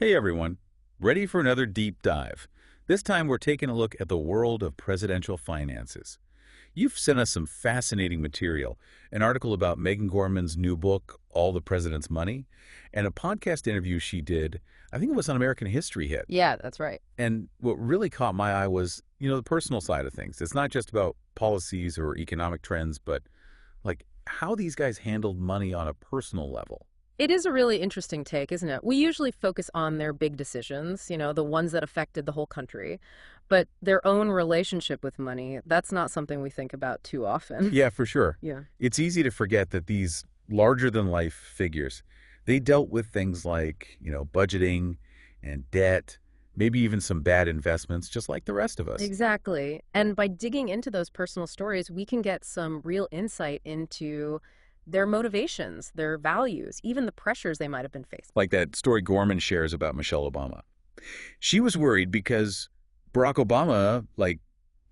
Hey everyone, ready for another deep dive? This time we're taking a look at the world of presidential finances. You've sent us some fascinating material, an article about Megan Gorman's new book, All the President's Money, and a podcast interview she did, I think it was on American History Hit. Yeah, that's right. And what really caught my eye was, the personal side of things. It's not just about policies or economic trends, but like how these guys handled money on a personal level. It is a really interesting take, isn't it? We usually focus on their big decisions, the ones that affected the whole country. But their own relationship with money, that's not something we think about too often. Yeah, for sure. Yeah. It's easy to forget that these larger-than-life figures, they dealt with things like, budgeting and debt, maybe even some bad investments, just like the rest of us. Exactly. And by digging into those personal stories, we can get some real insight into their motivations, their values, even the pressures they might have been faced. Like that story Gorman shares about Michelle Obama. She was worried because Barack Obama,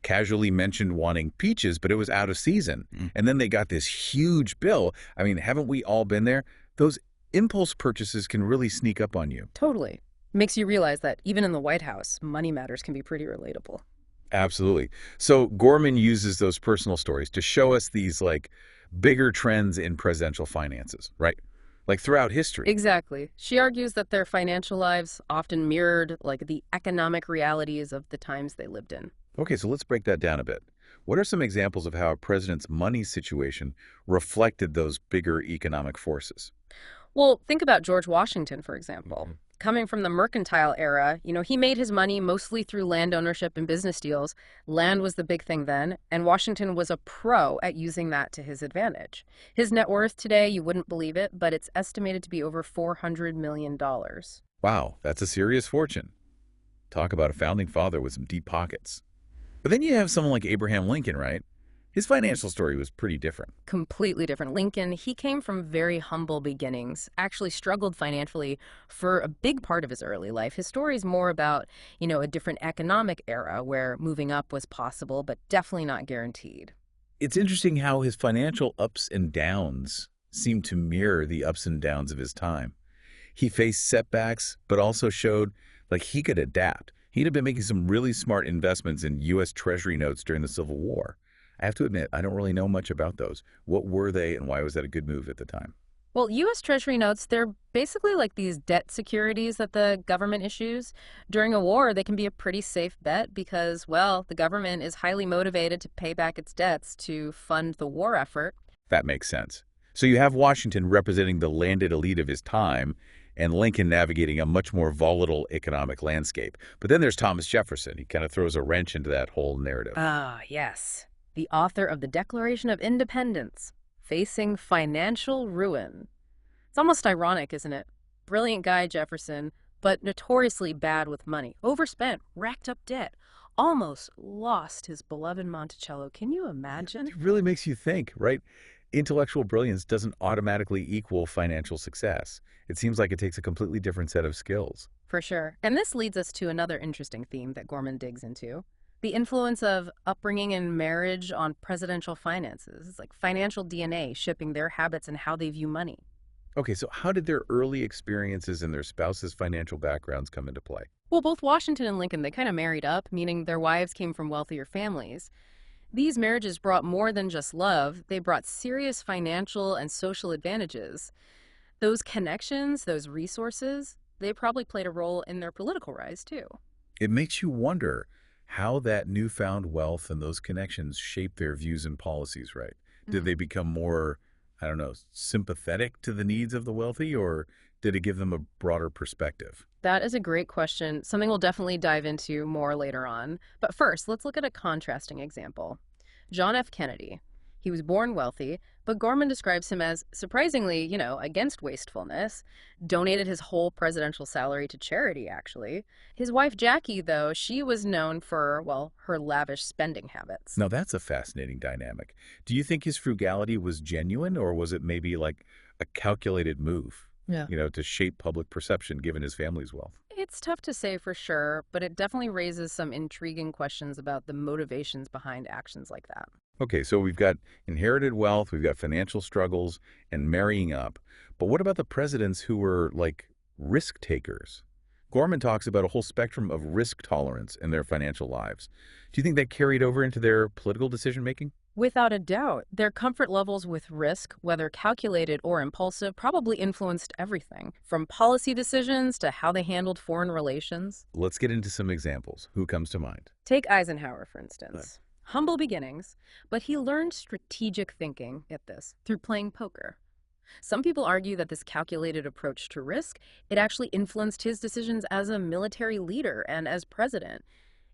casually mentioned wanting peaches, but it was out of season. And then they got this huge bill. I mean, haven't we all been there? Those impulse purchases can really sneak up on you. Totally. Makes you realize that even in the White House, money matters can be pretty relatable. Absolutely. So Gorman uses those personal stories to show us these bigger trends in presidential finances, right? Like throughout history. Exactly. She argues that their financial lives often mirrored the economic realities of the times they lived in. Okay, so let's break that down a bit. What are some examples of how a president's money situation reflected those bigger economic forces? Well, think about George Washington, for example. Mhm. Coming from the mercantile era, he made his money mostly through land ownership and business deals. Land was the big thing then, and Washington was a pro at using that to his advantage. His net worth today, you wouldn't believe it, but it's estimated to be over $400 million. Wow, that's a serious fortune. Talk about a founding father with some deep pockets. But then you have someone like Abraham Lincoln, right? His financial story was pretty different. Completely different. Lincoln, he came from very humble beginnings, actually struggled financially for a big part of his early life. His story is more about, a different economic era where moving up was possible, but definitely not guaranteed. It's interesting how his financial ups and downs seem to mirror the ups and downs of his time. He faced setbacks, but also showed he could adapt. He'd have been making some really smart investments in U.S. Treasury notes during the Civil War. I have to admit, I don't really know much about those. What were they and why was that a good move at the time? Well, U.S. Treasury notes, they're basically like these debt securities that the government issues. During a war, they can be a pretty safe bet because, well, the government is highly motivated to pay back its debts to fund the war effort. That makes sense. So you have Washington representing the landed elite of his time and Lincoln navigating a much more volatile economic landscape. But then there's Thomas Jefferson. He kind of throws a wrench into that whole narrative. Ah, yes. The author of the Declaration of Independence, facing financial ruin. It's almost ironic, isn't it? Brilliant guy, Jefferson, but notoriously bad with money. Overspent, racked up debt, almost lost his beloved Monticello. Can you imagine? It really makes you think, right? Intellectual brilliance doesn't automatically equal financial success. It seems like it takes a completely different set of skills. For sure. And this leads us to another interesting theme that Gorman digs into. The influence of upbringing and marriage on presidential finances. It's like financial DNA shaping their habits and how they view money. Okay, so how did their early experiences and their spouses' financial backgrounds come into play? Well, both Washington and Lincoln, they kind of married up, meaning their wives came from wealthier families. These marriages brought more than just love, they brought serious financial and social advantages. Those connections, those resources, they probably played a role in their political rise, too. It makes you wonder how that newfound wealth and those connections shape their views and policies, right? Did they become more, I don't know, sympathetic to the needs of the wealthy, or did it give them a broader perspective? That is a great question, something we'll definitely dive into more later on. But first, let's look at a contrasting example. John F. Kennedy. He was born wealthy, but Gorman describes him as surprisingly, against wastefulness, donated his whole presidential salary to charity, actually. His wife, Jackie, though, she was known for, well, her lavish spending habits. Now, that's a fascinating dynamic. Do you think his frugality was genuine, or was it maybe like a calculated move, Yeah. to shape public perception given his family's wealth? It's tough to say for sure, but it definitely raises some intriguing questions about the motivations behind actions like that. Okay, so we've got inherited wealth, we've got financial struggles, and marrying up. But what about the presidents who were risk takers? Gorman talks about a whole spectrum of risk tolerance in their financial lives. Do you think that carried over into their political decision-making? Without a doubt, their comfort levels with risk, whether calculated or impulsive, probably influenced everything, from policy decisions to how they handled foreign relations. Let's get into some examples. Who comes to mind? Take Eisenhower, for instance. Humble beginnings, but he learned strategic thinking, get this, through playing poker. Some people argue that this calculated approach to risk, it actually influenced his decisions as a military leader and as president.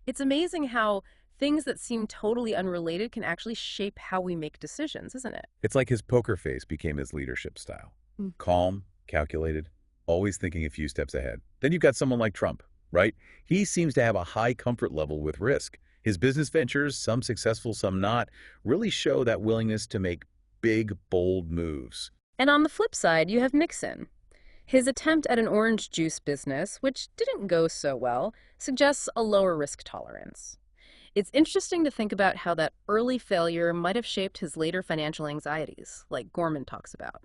It's amazing how things that seem totally unrelated can actually shape how we make decisions, isn't it? It's like his poker face became his leadership style. Calm, calculated, always thinking a few steps ahead. Then you've got someone like Trump, right? He seems to have a high comfort level with risk. His business ventures, some successful, some not, really show that willingness to make big, bold moves. And on the flip side, you have Nixon. His attempt at an orange juice business, which didn't go so well, suggests a lower risk tolerance. It's interesting to think about how that early failure might have shaped his later financial anxieties, like Gorman talks about.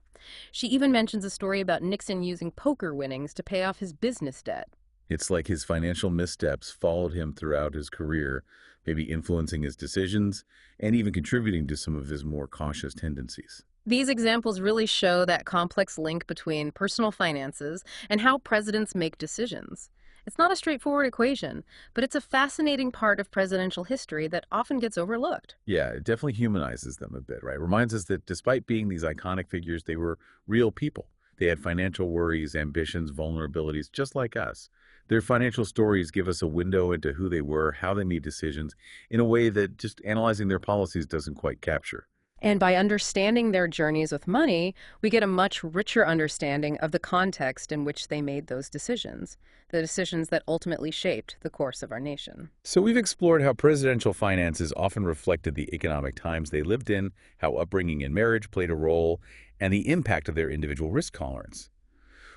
She even mentions a story about Nixon using poker winnings to pay off his business debt. It's like his financial missteps followed him throughout his career, maybe influencing his decisions and even contributing to some of his more cautious tendencies. These examples really show that complex link between personal finances and how presidents make decisions. It's not a straightforward equation, but it's a fascinating part of presidential history that often gets overlooked. Yeah, it definitely humanizes them a bit, right? Reminds us that despite being these iconic figures, they were real people. They had financial worries, ambitions, vulnerabilities, just like us. Their financial stories give us a window into who they were, how they made decisions, in a way that just analyzing their policies doesn't quite capture. And by understanding their journeys with money, we get a much richer understanding of the context in which they made those decisions, the decisions that ultimately shaped the course of our nation. So we've explored how presidential finances often reflected the economic times they lived in, how upbringing and marriage played a role, and the impact of their individual risk tolerance.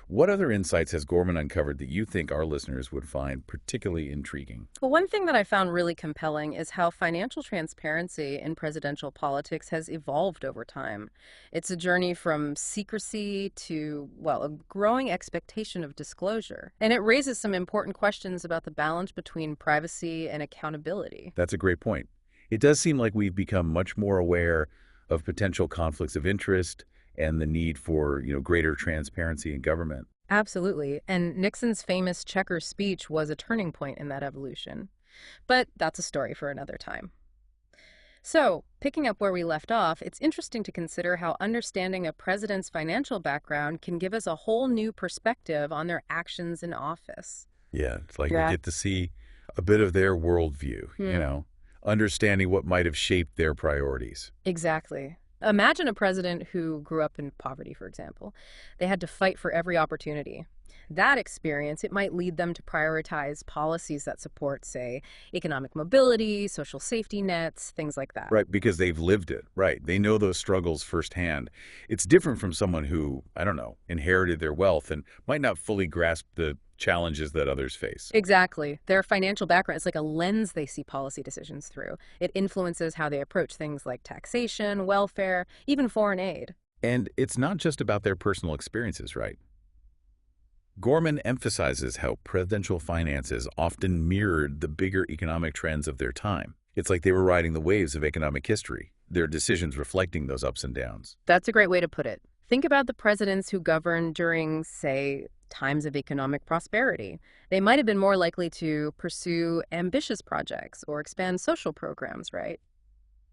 What other insights has Gorman uncovered that you think our listeners would find particularly intriguing? Well, one thing that I found really compelling is how financial transparency in presidential politics has evolved over time. It's a journey from secrecy to, well, a growing expectation of disclosure. And it raises some important questions about the balance between privacy and accountability. That's a great point. It does seem like we've become much more aware of potential conflicts of interest and the need for, greater transparency in government. Absolutely. And Nixon's famous Chequers speech was a turning point in that evolution. But that's a story for another time. So, picking up where we left off, it's interesting to consider how understanding a president's financial background can give us a whole new perspective on their actions in office. Yeah, it's like we get to see a bit of their worldview, understanding what might have shaped their priorities. Exactly. Imagine a president who grew up in poverty, for example. They had to fight for every opportunity. That experience, it might lead them to prioritize policies that support, say, economic mobility, social safety nets, things like that. Right, because they've lived it. Right, they know those struggles firsthand. It's different from someone who, inherited their wealth and might not fully grasp the challenges that others face. Exactly. Their financial background is like a lens they see policy decisions through. It influences how they approach things like taxation, welfare, even foreign aid. And it's not just about their personal experiences, right? Gorman emphasizes how presidential finances often mirrored the bigger economic trends of their time. It's like they were riding the waves of economic history, their decisions reflecting those ups and downs. That's a great way to put it. Think about the presidents who governed during, say, times of economic prosperity. They might have been more likely to pursue ambitious projects or expand social programs, right?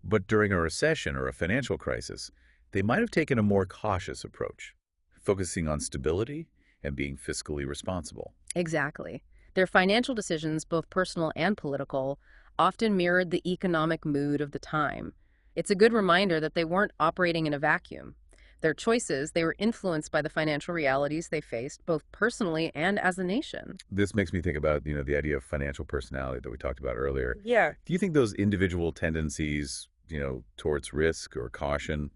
But during a recession or a financial crisis, they might have taken a more cautious approach, focusing on stability and being fiscally responsible. Exactly. Their financial decisions, both personal and political, often mirrored the economic mood of the time. It's a good reminder that they weren't operating in a vacuum. Their choices, they were influenced by the financial realities they faced, both personally and as a nation. This makes me think about, the idea of financial personality that we talked about earlier. Yeah. Do you think those individual tendencies, towards risk or caution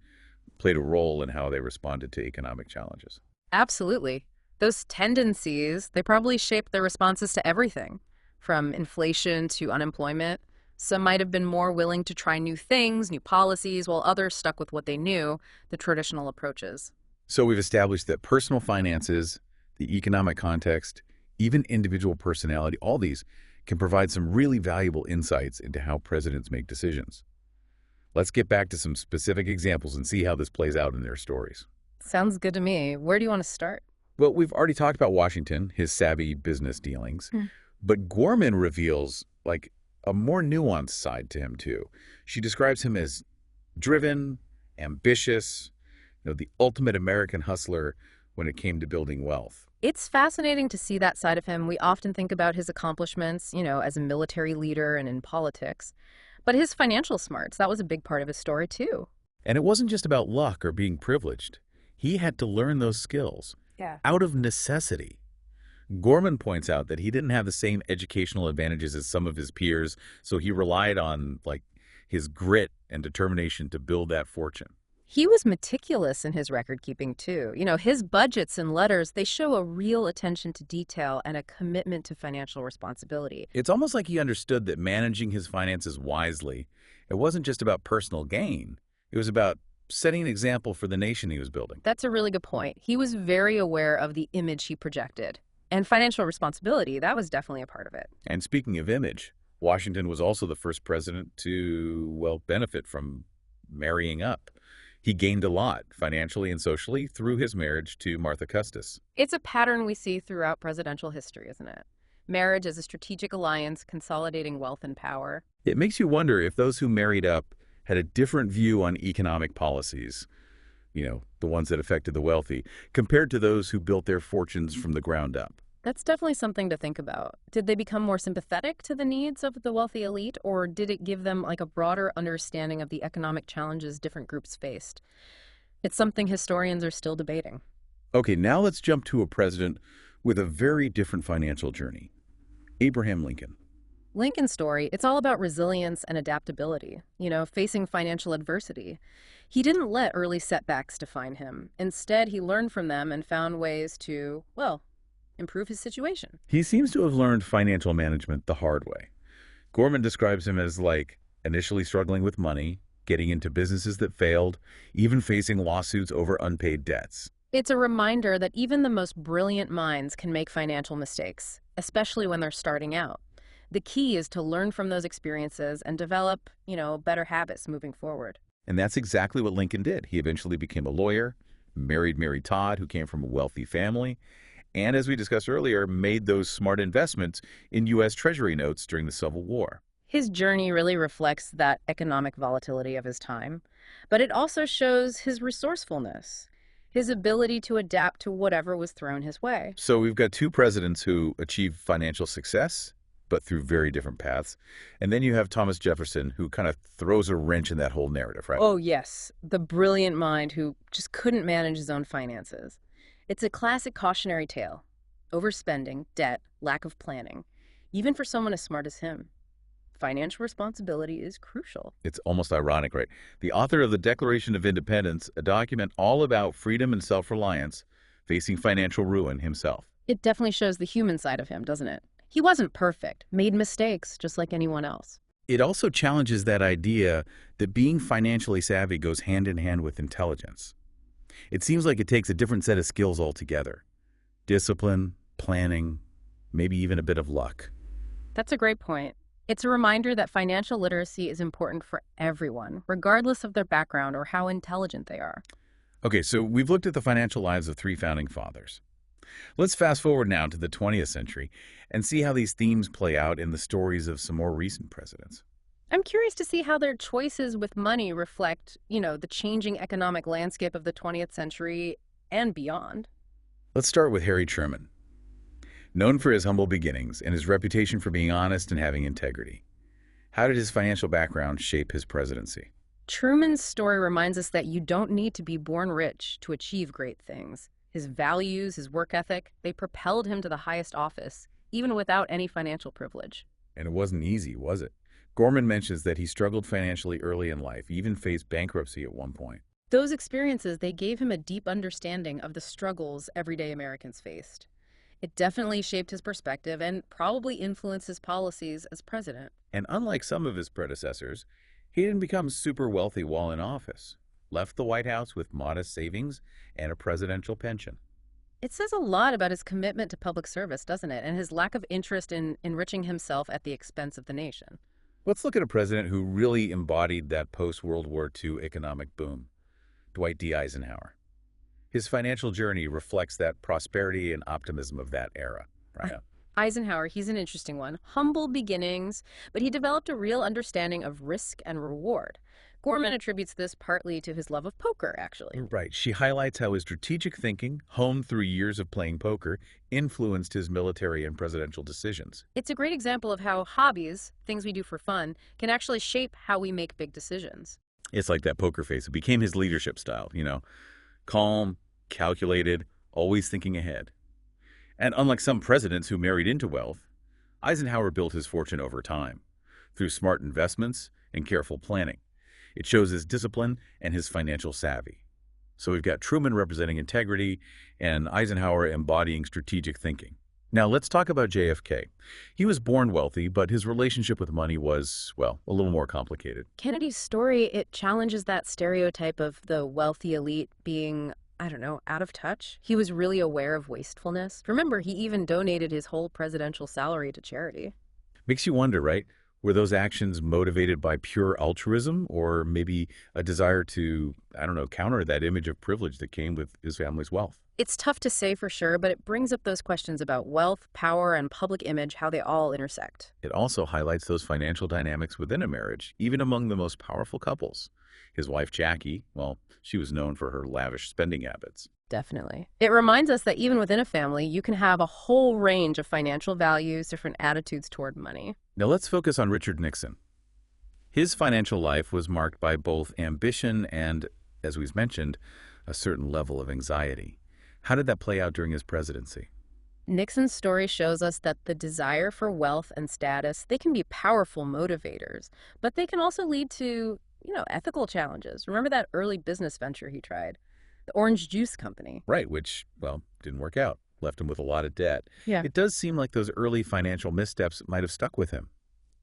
played a role in how they responded to economic challenges? Absolutely. Those tendencies, they probably shaped their responses to everything, from inflation to unemployment. Some might have been more willing to try new things, new policies, while others stuck with what they knew, the traditional approaches. So we've established that personal finances, the economic context, even individual personality, all these can provide some really valuable insights into how presidents make decisions. Let's get back to some specific examples and see how this plays out in their stories. Sounds good to me. Where do you want to start? Well, we've already talked about Washington, his savvy business dealings, but Gorman reveals like a more nuanced side to him too. She describes him as driven, ambitious, the ultimate American hustler when it came to building wealth. It's fascinating to see that side of him. We often think about his accomplishments, as a military leader and in politics. But his financial smarts, that was a big part of his story, too. And it wasn't just about luck or being privileged. He had to learn those skills out of necessity. Gorman points out that he didn't have the same educational advantages as some of his peers, so he relied on his grit and determination to build that fortune. He was meticulous in his record keeping, too. His budgets and letters, they show a real attention to detail and a commitment to financial responsibility. It's almost like he understood that managing his finances wisely, it wasn't just about personal gain. It was about setting an example for the nation he was building. That's a really good point. He was very aware of the image he projected. And financial responsibility, that was definitely a part of it. And speaking of image, Washington was also the first president to, benefit from marrying up. He gained a lot, financially and socially, through his marriage to Martha Custis. It's a pattern we see throughout presidential history, isn't it? Marriage as a strategic alliance, consolidating wealth and power. It makes you wonder if those who married up had a different view on economic policies, the ones that affected the wealthy, compared to those who built their fortunes from the ground up. That's definitely something to think about. Did they become more sympathetic to the needs of the wealthy elite, or did it give them a broader understanding of the economic challenges different groups faced? It's something historians are still debating. Okay, now let's jump to a president with a very different financial journey. Abraham Lincoln. Lincoln's story, it's all about resilience and adaptability, facing financial adversity. He didn't let early setbacks define him. Instead, he learned from them and found ways to, improve his situation. He seems to have learned financial management the hard way. Gorman describes him as initially struggling with money, getting into businesses that failed, even facing lawsuits over unpaid debts. It's a reminder that even the most brilliant minds can make financial mistakes, especially when they're starting out. The key is to learn from those experiences and develop, better habits moving forward. And that's exactly what Lincoln did. He eventually became a lawyer, married Mary Todd, who came from a wealthy family, and as we discussed earlier, made those smart investments in U.S. Treasury notes during the Civil War. His journey really reflects that economic volatility of his time, but it also shows his resourcefulness, his ability to adapt to whatever was thrown his way. So we've got two presidents who achieved financial success, but through very different paths. And then you have Thomas Jefferson, who kind of throws a wrench in that whole narrative, right? Oh, yes. The brilliant mind who just couldn't manage his own finances. It's a classic cautionary tale. Overspending, debt, lack of planning. Even for someone as smart as him. Financial responsibility is crucial. It's almost ironic, right? The author of the Declaration of Independence, a document all about freedom and self-reliance, facing financial ruin himself. It definitely shows the human side of him, doesn't it? He wasn't perfect, made mistakes just like anyone else. It also challenges that idea that being financially savvy goes hand in hand with intelligence. It seems like it takes a different set of skills altogether. Discipline, planning, maybe even a bit of luck. That's a great point. It's a reminder that financial literacy is important for everyone, regardless of their background or how intelligent they are. Okay, so we've looked at the financial lives of three founding fathers. Let's fast forward now to the 20th century and see how these themes play out in the stories of some more recent presidents. I'm curious to see how their choices with money reflect, the changing economic landscape of the 20th century and beyond. Let's start with Harry Truman. Known for his humble beginnings and his reputation for being honest and having integrity. How did his financial background shape his presidency? Truman's story reminds us that you don't need to be born rich to achieve great things. His values, his work ethic, they propelled him to the highest office, even without any financial privilege. And it wasn't easy, was it? Gorman mentions that he struggled financially early in life, even faced bankruptcy at one point. Those experiences, they gave him a deep understanding of the struggles everyday Americans faced. It definitely shaped his perspective and probably influenced his policies as president. And unlike some of his predecessors, he didn't become super wealthy while in office. Left the White House with modest savings and a presidential pension. It says a lot about his commitment to public service, doesn't it? And his lack of interest in enriching himself at the expense of the nation. Let's look at a president who really embodied that post-World War II economic boom, Dwight D. Eisenhower. His financial journey reflects that prosperity and optimism of that era. Right. Eisenhower, he's an interesting one. Humble beginnings, but he developed a real understanding of risk and reward. Gorman attributes this partly to his love of poker, actually. Right. She highlights how his strategic thinking, honed through years of playing poker, influenced his military and presidential decisions. It's a great example of how hobbies, things we do for fun, can actually shape how we make big decisions. It's like that poker face. It became his leadership style, calm, calculated, always thinking ahead. And unlike some presidents who married into wealth, Eisenhower built his fortune over time through smart investments and careful planning. It shows his discipline and his financial savvy. So we've got Truman representing integrity and Eisenhower embodying strategic thinking. Now let's talk about JFK. He was born wealthy, but his relationship with money was, well, a little more complicated. Kennedy's story, it challenges that stereotype of the wealthy elite being, I don't know, out of touch. He was really aware of wastefulness. Remember, he even donated his whole presidential salary to charity. Makes you wonder, right? Were those actions motivated by pure altruism or maybe a desire to, counter that image of privilege that came with his family's wealth? It's tough to say for sure, but it brings up those questions about wealth, power, and public image, how they all intersect. It also highlights those financial dynamics within a marriage, even among the most powerful couples. His wife, Jackie, well, she was known for her lavish spending habits. Definitely. It reminds us that even within a family, you can have a whole range of financial values, different attitudes toward money. Now let's focus on Richard Nixon. His financial life was marked by both ambition and, as we've mentioned, a certain level of anxiety. How did that play out during his presidency? Nixon's story shows us that the desire for wealth and status, they can be powerful motivators, but they can also lead to, ethical challenges. Remember that early business venture he tried? The orange juice company. Right, which, well, didn't work out. Left him with a lot of debt. Yeah. It does seem like those early financial missteps might have stuck with him,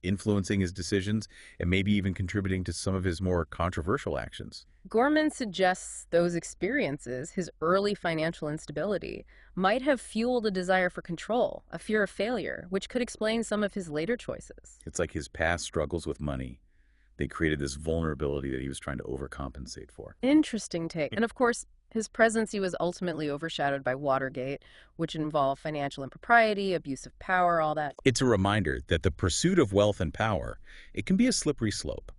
influencing his decisions and maybe even contributing to some of his more controversial actions. Gorman suggests those experiences, his early financial instability, might have fueled a desire for control, a fear of failure, which could explain some of his later choices. It's like his past struggles with money. They created this vulnerability that he was trying to overcompensate for. Interesting take. And of course, his presidency was ultimately overshadowed by Watergate, which involved financial impropriety, abuse of power, all that. It's a reminder that the pursuit of wealth and power, it can be a slippery slope.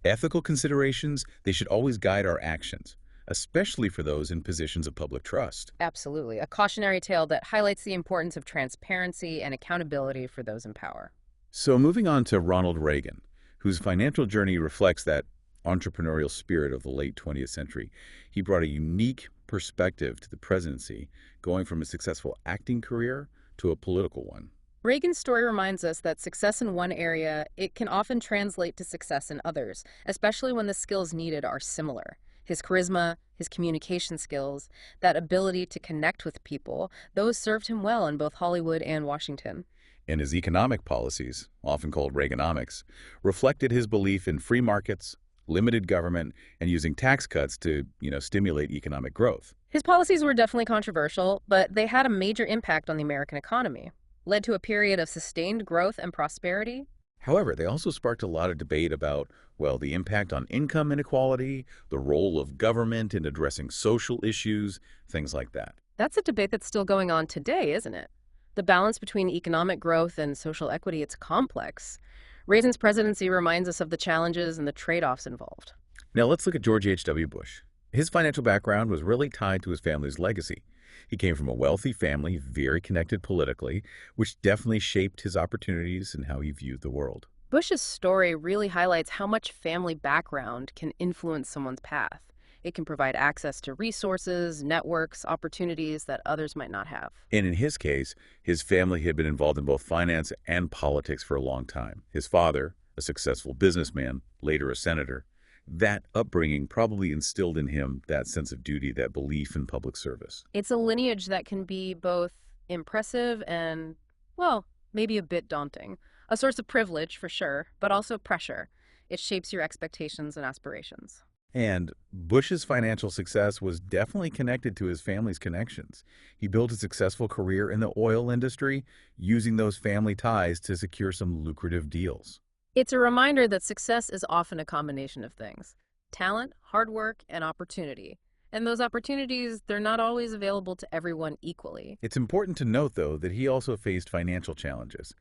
Ethical considerations, they should always guide our actions, especially for those in positions of public trust. Absolutely. A cautionary tale that highlights the importance of transparency and accountability for those in power. So moving on to Ronald Reagan, whose financial journey reflects that entrepreneurial spirit of the late 20th century. He brought a unique perspective to the presidency, going from a successful acting career to a political one. Reagan's story reminds us that success in one area, it can often translate to success in others, especially when the skills needed are similar. His charisma, his communication skills, that ability to connect with people, those served him well in both Hollywood and Washington. And his economic policies, often called Reaganomics, reflected his belief in free markets, limited government, and using tax cuts to, stimulate economic growth. His policies were definitely controversial, but they had a major impact on the American economy, led to a period of sustained growth and prosperity. However, they also sparked a lot of debate about, well, the impact on income inequality, the role of government in addressing social issues, things like that. That's a debate that's still going on today, isn't it? The balance between economic growth and social equity, it's complex. Reagan's presidency reminds us of the challenges and the trade-offs involved. Now let's look at George H.W. Bush. His financial background was really tied to his family's legacy. He came from a wealthy family, very connected politically, which definitely shaped his opportunities and how he viewed the world. Bush's story really highlights how much family background can influence someone's path. It can provide access to resources, networks, opportunities that others might not have. And in his case, his family had been involved in both finance and politics for a long time. His father, a successful businessman, later a senator, that upbringing probably instilled in him that sense of duty, that belief in public service. It's a lineage that can be both impressive and, well, maybe a bit daunting. A source of privilege, for sure, but also pressure. It shapes your expectations and aspirations. And Bush's financial success was definitely connected to his family's connections. He built a successful career in the oil industry, using those family ties to secure some lucrative deals. It's a reminder that success is often a combination of things: talent, hard work, and opportunity. And those opportunities, they're not always available to everyone equally. It's important to note, though, that he also faced financial challenges.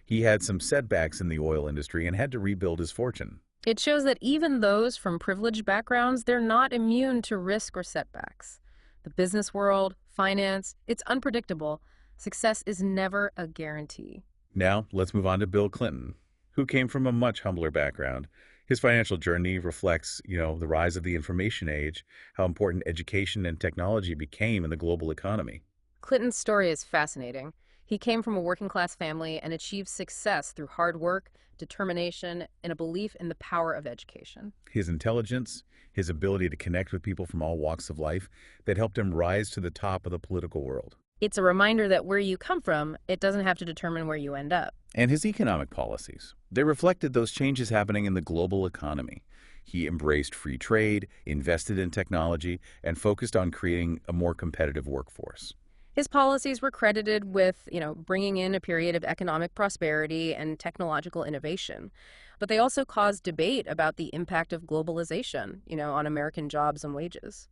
He had some setbacks in the oil industry and had to rebuild his fortune. It shows that even those from privileged backgrounds, they're not immune to risk or setbacks. The business world, finance, it's unpredictable. Success is never a guarantee. Now, let's move on to Bill Clinton, who came from a much humbler background. His financial journey reflects, the rise of the information age, how important education and technology became in the global economy. Clinton's story is fascinating. He came from a working class family and achieved success through hard work, determination, and a belief in the power of education. His intelligence, his ability to connect with people from all walks of life, that helped him rise to the top of the political world. It's a reminder that where you come from, it doesn't have to determine where you end up. And his economic policies. They reflected those changes happening in the global economy. He embraced free trade, invested in technology, and focused on creating a more competitive workforce. His policies were credited with, bringing in a period of economic prosperity and technological innovation. But they also caused debate about the impact of globalization, on American jobs and wages.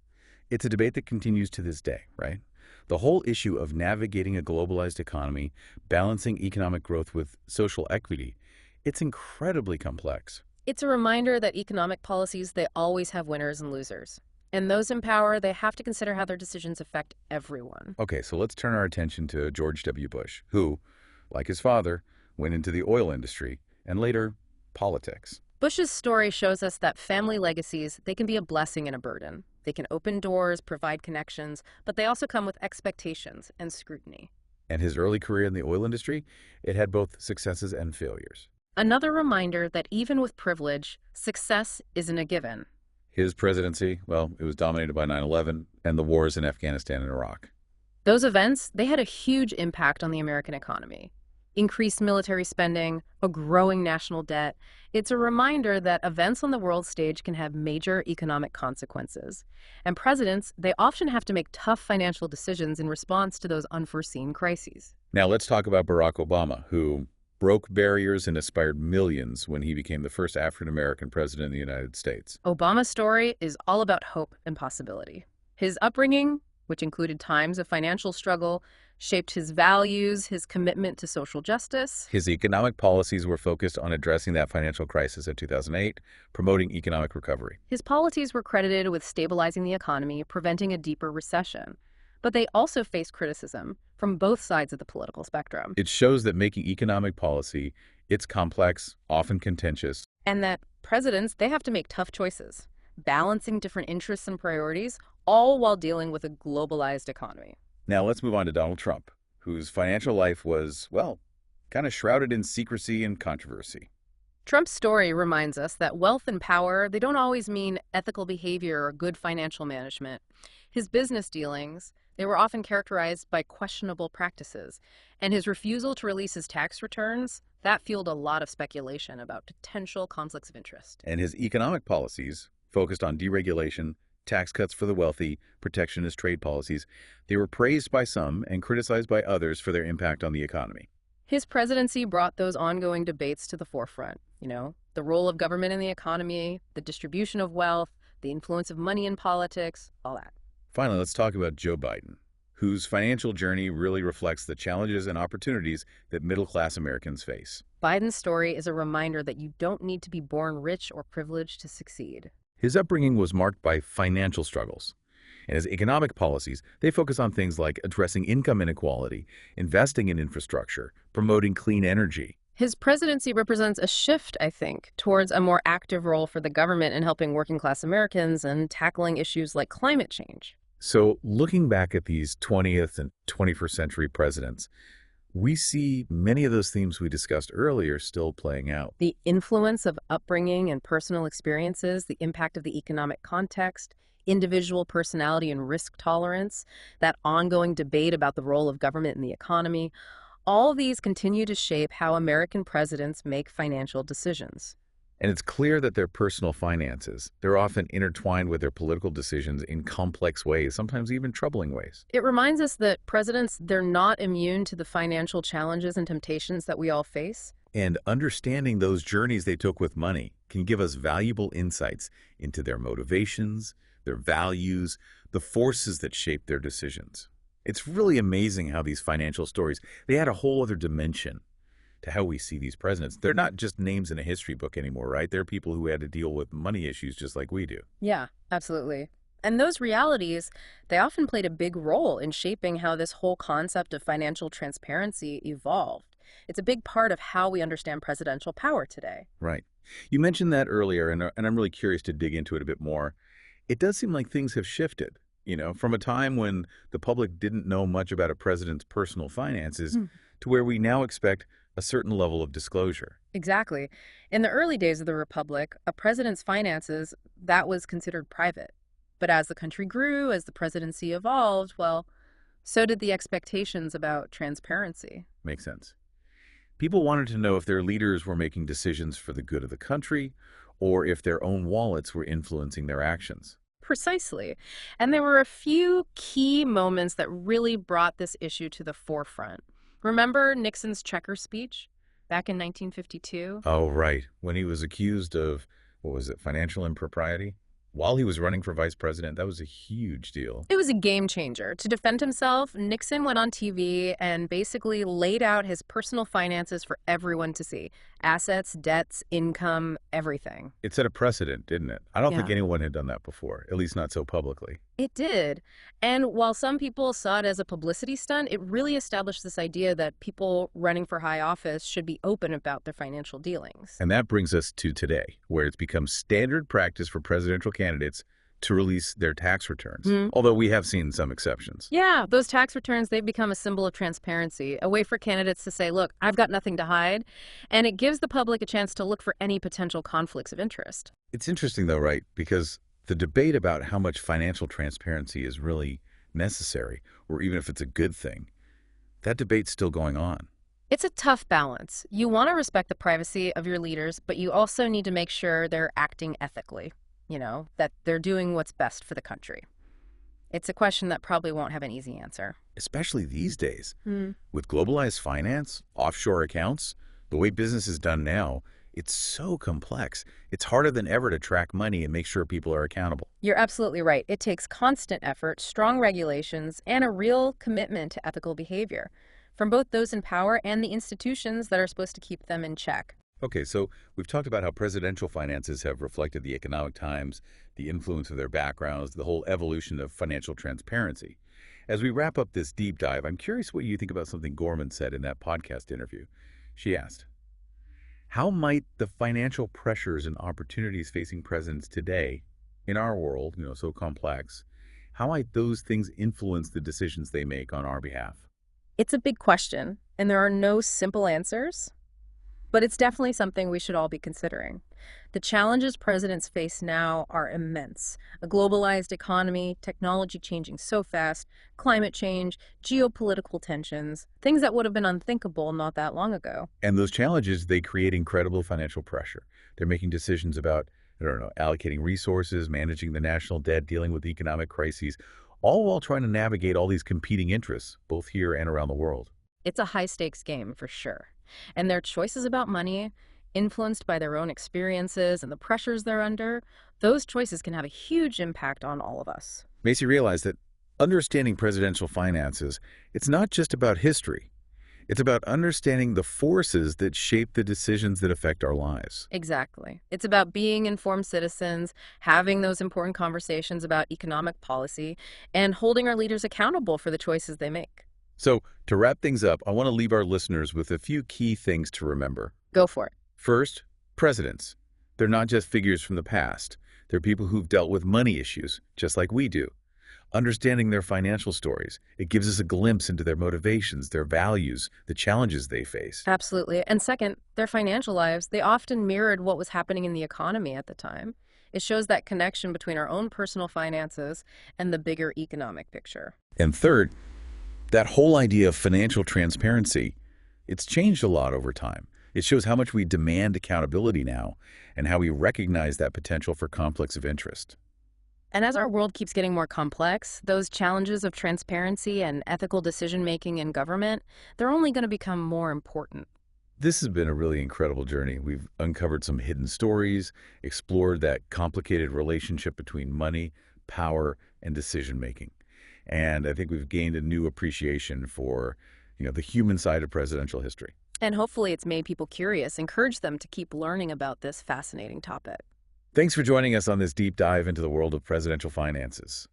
It's a debate that continues to this day, right? The whole issue of navigating a globalized economy, balancing economic growth with social equity, it's incredibly complex. It's a reminder that economic policies, they always have winners and losers. And those in power, they have to consider how their decisions affect everyone. Okay, so let's turn our attention to George W. Bush, who, like his father, went into the oil industry and later politics. Bush's story shows us that family legacies, they can be a blessing and a burden. They can open doors, provide connections, but they also come with expectations and scrutiny. And his early career in the oil industry, it had both successes and failures. Another reminder that even with privilege, success isn't a given. His presidency, well, it was dominated by 9/11 and the wars in Afghanistan and Iraq. Those events, they had a huge impact on the American economy. Increased military spending, a growing national debt. It's a reminder that events on the world stage can have major economic consequences. And presidents, they often have to make tough financial decisions in response to those unforeseen crises. Now let's talk about Barack Obama, who broke barriers and inspired millions when he became the first African-American president of the United States. Obama's story is all about hope and possibility. His upbringing, which included times of financial struggle, shaped his values, his commitment to social justice. His economic policies were focused on addressing that financial crisis of 2008, promoting economic recovery. His policies were credited with stabilizing the economy, preventing a deeper recession. But they also faced criticism from both sides of the political spectrum. It shows that making economic policy, it's complex, often contentious. And that presidents, they have to make tough choices, balancing different interests and priorities, all while dealing with a globalized economy. Now let's move on to Donald Trump, whose financial life was, well, kind of shrouded in secrecy and controversy. Trump's story reminds us that wealth and power, they don't always mean ethical behavior or good financial management. His business dealings, they were often characterized by questionable practices, and his refusal to release his tax returns, that fueled a lot of speculation about potential conflicts of interest. And his economic policies focused on deregulation, tax cuts for the wealthy, protectionist trade policies. They were praised by some and criticized by others for their impact on the economy. His presidency brought those ongoing debates to the forefront, the role of government in the economy, the distribution of wealth, the influence of money in politics, all that. Finally, let's talk about Joe Biden, whose financial journey really reflects the challenges and opportunities that middle-class Americans face. Biden's story is a reminder that you don't need to be born rich or privileged to succeed. His upbringing was marked by financial struggles, and his economic policies, they focus on things like addressing income inequality, investing in infrastructure, promoting clean energy. His presidency represents a shift, I think, towards a more active role for the government in helping working-class Americans and tackling issues like climate change. So looking back at these 20th and 21st century presidents, we see many of those themes we discussed earlier still playing out. The influence of upbringing and personal experiences, the impact of the economic context, individual personality and risk tolerance, that ongoing debate about the role of government in the economy, all these continue to shape how American presidents make financial decisions. And it's clear that their personal finances, they're often intertwined with their political decisions in complex ways, sometimes even troubling ways. It reminds us that presidents, they're not immune to the financial challenges and temptations that we all face. And understanding those journeys they took with money can give us valuable insights into their motivations, their values, the forces that shape their decisions. It's really amazing how these financial stories, they add a whole other dimension to how we see these presidents. They're not just names in a history book anymore, right? They're people who had to deal with money issues just like we do. Yeah, absolutely. And those realities, they often played a big role in shaping how this whole concept of financial transparency evolved. It's a big part of how we understand presidential power today. Right. You mentioned that earlier, and I'm really curious to dig into it a bit more. It does seem like things have shifted, from a time when the public didn't know much about a president's personal finances to where we now expect a certain level of disclosure. Exactly. In the early days of the Republic, a president's finances, that was considered private. But as the country grew, as the presidency evolved, well, so did the expectations about transparency. Makes sense. People wanted to know if their leaders were making decisions for the good of the country or if their own wallets were influencing their actions. Precisely. And there were a few key moments that really brought this issue to the forefront. Remember Nixon's checker speech back in 1952? Oh, right. When he was accused of, what was it, financial impropriety? While he was running for vice president, that was a huge deal. It was a game changer. To defend himself, Nixon went on TV and basically laid out his personal finances for everyone to see. Assets, debts, income, everything. It set a precedent, didn't it? I don't think Yeah. anyone had done that before, at least not so publicly. It did. And while some people saw it as a publicity stunt, it really established this idea that people running for high office should be open about their financial dealings. And that brings us to today, where it's become standard practice for presidential candidates to release their tax returns, although we have seen some exceptions. Yeah, those tax returns, they've become a symbol of transparency, a way for candidates to say, look, I've got nothing to hide. And it gives the public a chance to look for any potential conflicts of interest. It's interesting, though, right? Because the debate about how much financial transparency is really necessary, or even if it's a good thing, that debate's still going on. It's a tough balance. You want to respect the privacy of your leaders, but you also need to make sure they're acting ethically, that they're doing what's best for the country. It's a question that probably won't have an easy answer. Especially these days. With globalized finance, offshore accounts, the way business is done now, it's so complex. It's harder than ever to track money and make sure people are accountable. You're absolutely right. It takes constant effort, strong regulations, and a real commitment to ethical behavior from both those in power and the institutions that are supposed to keep them in check. Okay, so we've talked about how presidential finances have reflected the economic times, the influence of their backgrounds, the whole evolution of financial transparency. As we wrap up this deep dive, I'm curious what you think about something Gorman said in that podcast interview. She asked, how might the financial pressures and opportunities facing presidents today in our world, so complex, how might those things influence the decisions they make on our behalf? It's a big question, and there are no simple answers, but it's definitely something we should all be considering. The challenges presidents face now are immense. A globalized economy, technology changing so fast, climate change, geopolitical tensions, things that would have been unthinkable not that long ago. And those challenges, they create incredible financial pressure. They're making decisions about, allocating resources, managing the national debt, dealing with economic crises, all while trying to navigate all these competing interests, both here and around the world. It's a high-stakes game, for sure. And their choices about money, influenced by their own experiences and the pressures they're under, those choices can have a huge impact on all of us. Macy realized that understanding presidential finances, it's not just about history. It's about understanding the forces that shape the decisions that affect our lives. Exactly. It's about being informed citizens, having those important conversations about economic policy, and holding our leaders accountable for the choices they make. So, to wrap things up, I want to leave our listeners with a few key things to remember. Go for it. First, presidents. They're not just figures from the past. They're people who've dealt with money issues, just like we do. Understanding their financial stories, it gives us a glimpse into their motivations, their values, the challenges they face. Absolutely. And second, their financial lives, they often mirrored what was happening in the economy at the time. It shows that connection between our own personal finances and the bigger economic picture. And third, that whole idea of financial transparency, it's changed a lot over time. It shows how much we demand accountability now and how we recognize that potential for conflicts of interest. And as our world keeps getting more complex, those challenges of transparency and ethical decision-making in government, they're only going to become more important. This has been a really incredible journey. We've uncovered some hidden stories, explored that complicated relationship between money, power, and decision-making. And I think we've gained a new appreciation for, the human side of presidential history. And hopefully it's made people curious, encouraged them to keep learning about this fascinating topic. Thanks for joining us on this deep dive into the world of presidential finances.